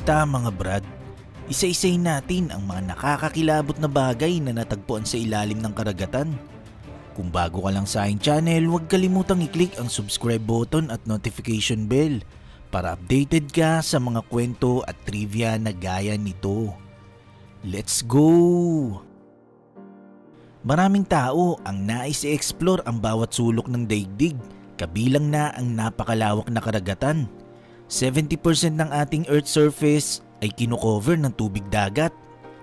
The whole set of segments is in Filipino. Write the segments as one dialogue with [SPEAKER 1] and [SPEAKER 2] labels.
[SPEAKER 1] Kamusta mga brad? Isa-isayin natin ang mga nakakakilabot na bagay na natagpuan sa ilalim ng karagatan. Kung bago ka lang sa aking channel, huwag kalimutang i-click ang subscribe button at notification bell para updated ka sa mga kwento at trivia na gaya nito. Let's go! Maraming tao ang nais i-explore ang bawat sulok ng daigdig, kabilang na ang napakalawak na karagatan. 70% ng ating Earth surface ay kinocover ng tubig dagat.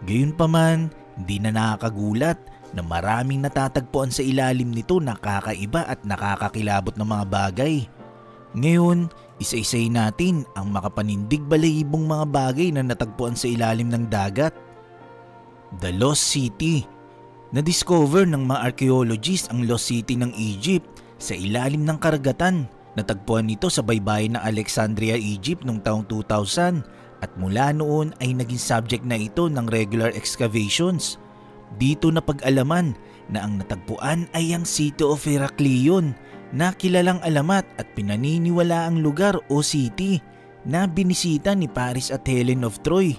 [SPEAKER 1] Gayunpaman, hindi na nakakagulat na maraming natatagpuan sa ilalim nito na kakaiba at nakakakilabot na mga bagay. Ngayon, isa-isayin natin ang makapanindig balahibong mga bagay na natagpuan sa ilalim ng dagat. The Lost City. Na-discover ng mga archaeologists ang Lost City ng Egypt sa ilalim ng karagatan. Natagpuan nito sa baybayin ng Alexandria, Egypt noong taong 2000 at mula noon ay naging subject na ito ng regular excavations. Dito napag-alaman na ang natagpuan ay ang City of Heraklion na kilalang alamat at pinaniniwalaang lugar o city na binisita ni Paris at Helen of Troy.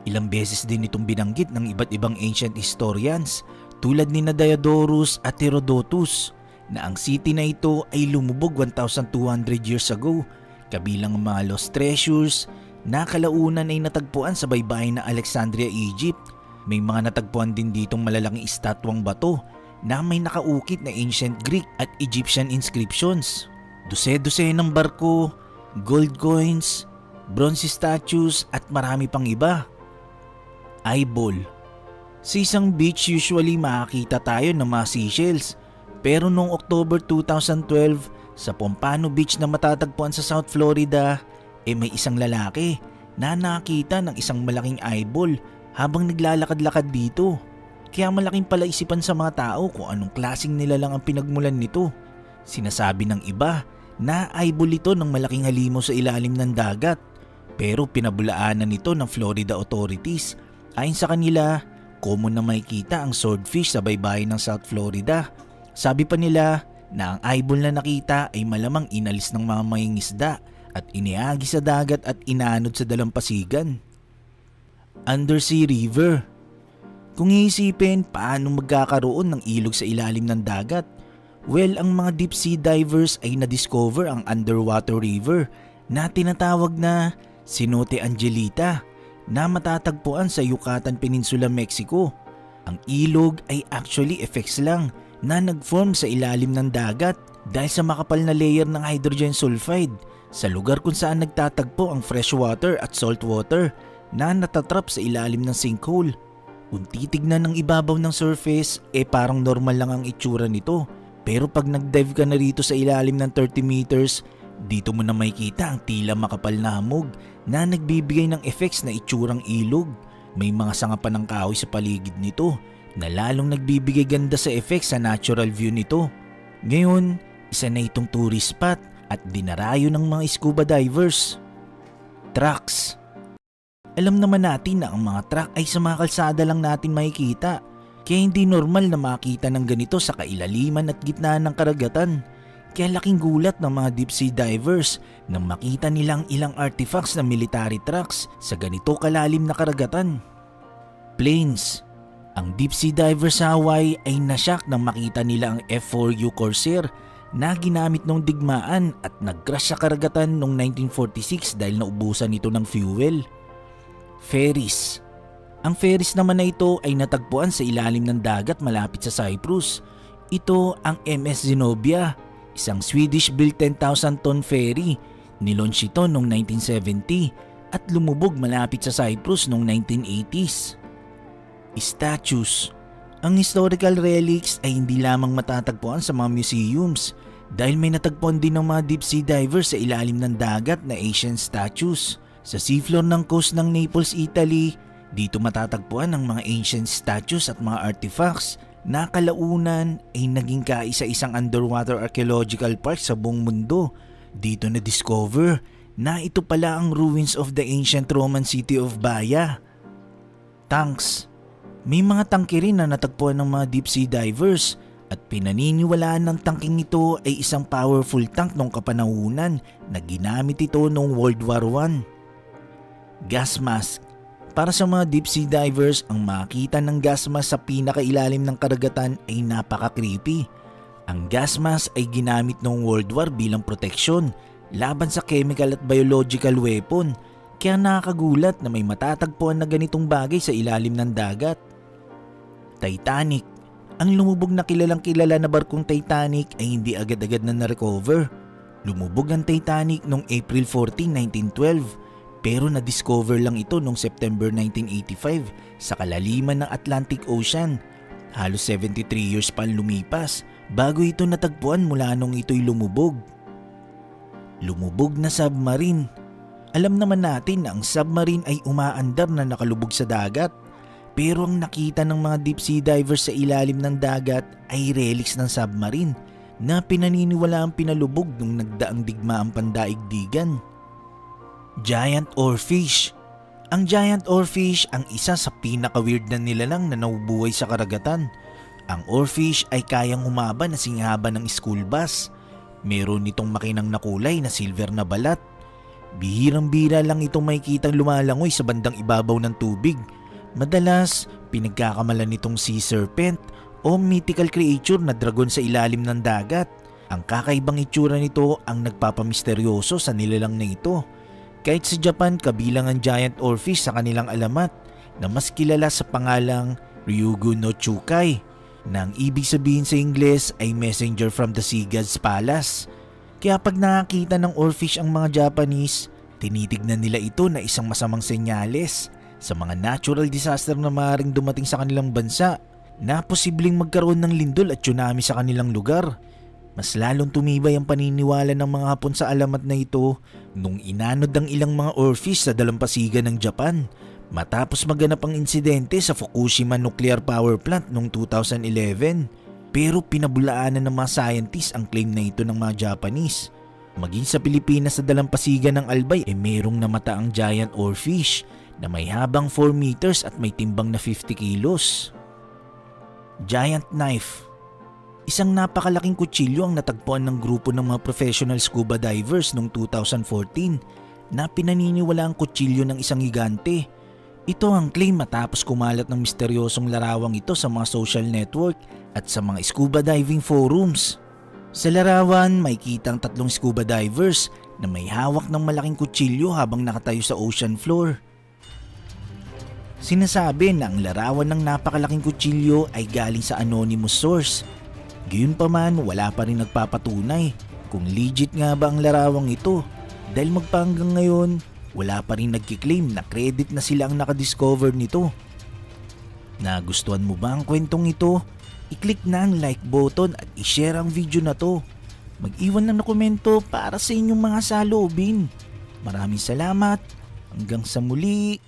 [SPEAKER 1] Ilang beses din itong binanggit ng iba't ibang ancient historians tulad ni Diodorus at Herodotus na ang city na ito ay lumubog 1,200 years ago, kabilang ang mga lost treasures na kalaunan ay natagpuan sa baybayin ng Alexandria, Egypt. May mga natagpuan din ditong malalaking estatwang bato na may nakaukit na ancient Greek at Egyptian inscriptions. Dose-dose ng barko, gold coins, bronze statues at marami pang iba. Eyeball. Sa isang beach usually makakita tayo ng mga seashells. Pero noong October 2012, sa Pompano Beach na matatagpuan sa South Florida, may isang lalaki na nakita ng isang malaking eyeball habang naglalakad-lakad dito. Kaya malaking palaisipan sa mga tao kung anong klaseng nilalang ang pinagmulan nito. Sinasabi ng iba na eyeball ito ng malaking halimaw sa ilalim ng dagat, pero pinabulaanan nito ng Florida authorities. Ayon sa kanila, common na makikita ang swordfish sa baybayin ng South Florida. Sabi pa nila na ang eyeball na nakita ay malamang inalis ng mga mangingisda at iniagi sa dagat at inanod sa dalampasigan. Undersea River. Kung iisipin paano magkakaroon ng ilog sa ilalim ng dagat, well, ang mga deep sea divers ay na-discover ang underwater river na tinatawag na Cenote Angelita na matatagpuan sa Yucatan Peninsula, Mexico. Ang ilog ay actually effects lang na nag-form sa ilalim ng dagat dahil sa makapal na layer ng hydrogen sulfide sa lugar kung saan nagtatagpo ang freshwater at saltwater na natatrap sa ilalim ng sinkhole. Kung titignan ng ibabaw ng surface, parang normal lang ang itsura nito. Pero pag nag-dive ka na rito sa ilalim ng 30 meters, dito mo na makikita ang tila makapal na hamog na nagbibigay ng effects na itsurang ilog. May mga sanga pa ng kahoy sa paligid nito na lalong nagbibigay ganda sa effects sa natural view nito. Ngayon, isa na itong tourist spot at dinarayo ng mga scuba divers. Trucks. Alam naman natin na ang mga truck ay sa mga kalsada lang natin makikita, kaya hindi normal na makita ng ganito sa kailaliman at gitna ng karagatan. Kaya laking gulat ng mga deep sea divers nang makita nilang ilang artifacts na military trucks sa ganito kalalim na karagatan. Planes. Ang deep sea diver sa Hawaii ay nashock nang makita nila ang F-4U Corsair na ginamit nung digmaan at nag-crash sa karagatan noong 1946 dahil naubusan ito ng fuel. Ferries. Ang ferries naman na ito ay natagpuan sa ilalim ng dagat malapit sa Cyprus. Ito ang MS Zenobia, isang Swedish-built 10,000-ton ferry. Nilaunch ito noong 1970 at lumubog malapit sa Cyprus noong 1980s. Statues. Ang historical relics ay hindi lamang matatagpuan sa mga museums dahil may natagpuan din ng mga deep sea divers sa ilalim ng dagat na ancient statues. Sa seafloor ng coast ng Naples, Italy, dito matatagpuan ang mga ancient statues at mga artifacts na kalaunan ay naging kaisa-isang underwater archaeological park sa buong mundo. Dito na-discover na ito pala ang ruins of the ancient Roman city of Baia. Tanks. May mga tangke rin na natagpuan ng mga deep sea divers at pinaniniwalaan ng tangking ito ay isang powerful tank noong kapanahunan na ginamit ito noong World War I. Gas mask. Para sa mga deep sea divers, ang makita ng gas mask sa pinakailalim ng karagatan ay napaka-creepy. Ang gas mask ay ginamit noong World War bilang proteksyon laban sa chemical at biological weapon, kaya nakakagulat na may matatagpuan na ganitong bagay sa ilalim ng dagat. Titanic. Ang lumubog na kilalang kilala na barkong Titanic ay hindi agad-agad na na-recover. Lumubog ang Titanic noong April 14, 1912. Pero na-discover lang ito noong September 1985 sa kalaliman ng Atlantic Ocean. Halos 73 years pa lumipas bago ito natagpuan mula nung ito'y lumubog. Lumubog na submarine. Alam naman natin na ang submarine ay umaandar na nakalubog sa dagat. Pero ang nakita ng mga deep sea divers sa ilalim ng dagat ay relics ng submarine na pinaniniwalaang pinalubog nung nagdaang digmaang pandaigdigan. Giant oarfish. Ang giant oarfish ang isa sa pinaka-weird na nilalang na nabubuhay sa karagatan. Ang oarfish ay kayang humaba na singhaba ng school bus. Meron nitong makinang na kulay na silver na balat. Bihirang-bihira lang itong makikitang lumalangoy sa bandang ibabaw ng tubig. Madalas, pinagkakamalan nitong sea serpent o mythical creature na dragon sa ilalim ng dagat. Ang kakaibang itsura nito ang nagpapamisteryoso sa nilalang na ito. Kahit sa Japan, kabilang ang giant oarfish sa kanilang alamat na mas kilala sa pangalang Ryugu no Chukai, na ang ibig sabihin sa Ingles ay messenger from the sea god's palace. Kaya pag nakakita ng oarfish ang mga Japanese, tinitignan nila ito na isang masamang senyales sa mga natural disaster na maaaring dumating sa kanilang bansa, na posibleng magkaroon ng lindol at tsunami sa kanilang lugar. Mas lalong tumibay ang paniniwala ng mga Hapon sa alamat na ito nung inanod ang ilang mga oarfish sa dalampasigan ng Japan matapos maganap ang insidente sa Fukushima Nuclear Power Plant noong 2011. Pero pinabulaanan ng mga scientists ang claim na ito ng mga Japanese. Maging sa Pilipinas sa dalampasigan ng Albay ay merong namata ang giant oarfish na may habang 4 meters at may timbang na 50 kilos. Giant knife. Isang napakalaking kutsilyo ang natagpuan ng grupo ng mga professional scuba divers noong 2014 na pinaniniwala ang kutsilyo ng isang higante. Ito ang claim matapos kumalat ng misteryosong larawang ito sa mga social network at sa mga scuba diving forums. Sa larawan, may kitang 3 scuba divers na may hawak ng malaking kutsilyo habang nakatayo sa ocean floor. Sinasabi na ang larawan ng napakalaking kutsilyo ay galing sa anonymous source. Gayunpaman, wala pa rin nagpapatunay kung legit nga ba ang larawang ito dahil magpahanggang ngayon wala pa rin nagkiklaim na credit na sila ang nakadiscover nito. Nagustuhan mo ba ang kwentong ito? I-click na ang like button at i-share ang video na to. Mag-iwan lang na komento para sa inyong mga saloobin. Maraming salamat. Hanggang sa muli.